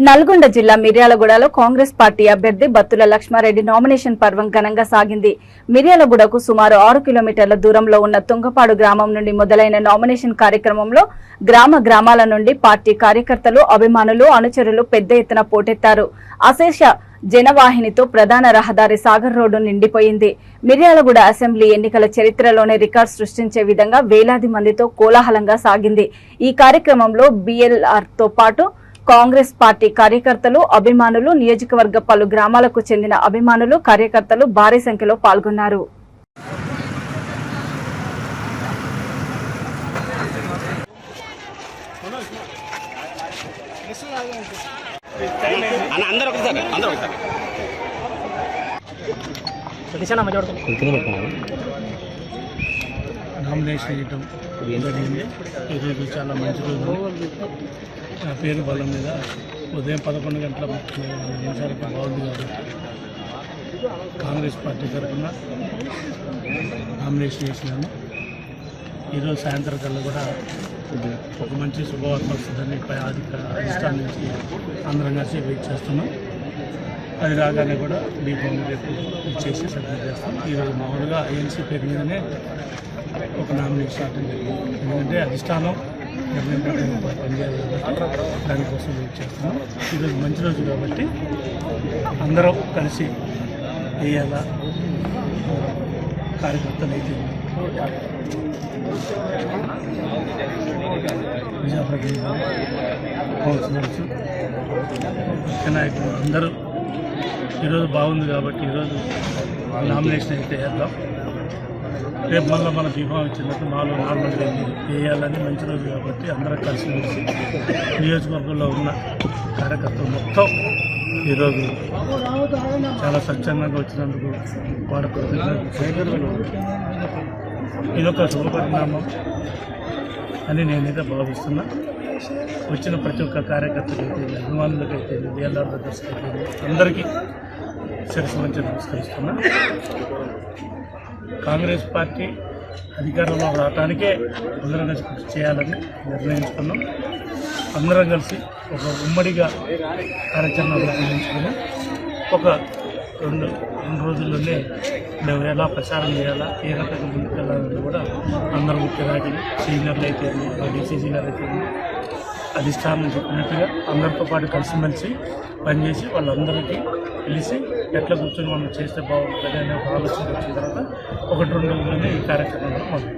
నల్గొండ జిల్లా మిర్యాలగూడలో కాంగ్రెస్ పార్టీ అభ్యర్థి బత్తుల లక్ష్మారెడ్డి నామినేషన్ పర్వం ఘనంగా సాగింది. మిర్యాలగూడకు సుమారు 6 కిలోమీటర్ల దూరంలో ఉన్న తుంగపాడు గ్రామం నుండి మొదలైన నామినేషన్ కార్యక్రమంలో గ్రామాల నుండి పార్టీ కార్యకర్తలు, అభిమానులు, అనుచరులు పెద్ద ఎత్తున పోటెత్తారు. అశేష జనవాహినితో ప్రధాన రహదారి సాగర్ రోడ్డు నిండిపోయింది. మిర్యాలగూడ అసెంబ్లీ ఎన్నికల చరిత్రలోనే రికార్డు సృష్టించే విధంగా వేలాది మందితో కోలాహలంగా సాగింది. ఈ కార్యక్రమంలో BLR తో పాటు కాంగ్రెస్ పార్టీ కార్యకర్తలు, అభిమానులు, నియోజకవర్గ పలు గ్రామాలకు చెందిన అభిమానులు, కార్యకర్తలు భారీ సంఖ్యలో పాల్గొన్నారు. నామినేషన్ చేయటం జరిగింది. ఈరోజు చాలా మంచి రోజు. నా పేరు బలం మీద ఉదయం 11 గంటల 30 నిమిషాలకు బాగుంది కాబట్టి కాంగ్రెస్ పార్టీ తరఫున నామినేషన్ చేసినాను. ఈరోజు సాయంత్రం కల్లా కూడా ఒక మంచి శుభవార్త వస్తుందని అధిష్టానం నుంచి అందరం కలిసి వెయిట్ చేస్తున్నాం. అది రాగానే కూడా దీపం రేపు ఇచ్చేసి సబ్మిట్ చేస్తాం. ఈరోజు మామూలుగా ANC పేరు మీదనే ఒక నామినేషన్ అటెండ్ జరిగింది. ఎందుకంటే అధిష్టానం నిర్ణయం ప్రకారం పనిచేయాలి కాబట్టి దానికోసం వెయిట్ చేస్తున్నాం. ఈరోజు మంచి రోజు కాబట్టి అందరం కలిసి వేయాలా కార్యకర్తలు అయితే ప్రజాప్రతినిధులు, కౌన్సిలర్స్, ముఖ్య నాయకులు అందరూ ఈరోజు బాగుంది కాబట్టి ఈరోజు నామినేషన్ అయితే వేద్దాం. రేపు మళ్ళీ మన దీపం ఇచ్చినట్టు నార్మల్గా వేయాలని మంచి రోజు కాబట్టి అందరం కలిసి మెలిసి నియోజకవర్గంలో ఉన్న కార్యకర్తలు మొత్తం ఈరోజు చాలా స్వచ్ఛందంగా వచ్చినందుకు వారికి ఇదొక శుభపరిణామం అని నేనైతే భావిస్తున్నా. వచ్చిన ప్రతి ఒక్క కార్యకర్తకైతే, అభిమానులకైతే, BLR బ్రదర్స్కి అయితే అందరికీ శిరస్సు మంచి నమస్కరిస్తున్నా. కాంగ్రెస్ పార్టీ అధికారంలో రావడానికే అందరం కలిసి కృషి చేయాలని నిర్ణయించుకున్నాం. అందరం కలిసి ఒక ఉమ్మడిగా కార్యాచరణ రూపొందించుకుని ఒక రెండు రోజుల్లోనే మేము ఎలా ప్రచారం చేయాలా, ఏ రకంగా ముందుకెళ్ళాలని కూడా అందరూ ముఖ్య నాయకులు, సీనియర్లు అయితే, DCC గారు అయితే అధిష్టానం చెప్పినట్టుగా అందరితో పాటు కలిసిమెలిసి పనిచేసి వాళ్ళందరికీ పిలిచి ఎట్లా కూర్చొని మనం చేస్తే బాగుంటుంది అనే ఒక ఆలోచన వచ్చిన తర్వాత 1-2 రోజుల్లోనే ఈ కార్యక్రమంలో మొదలు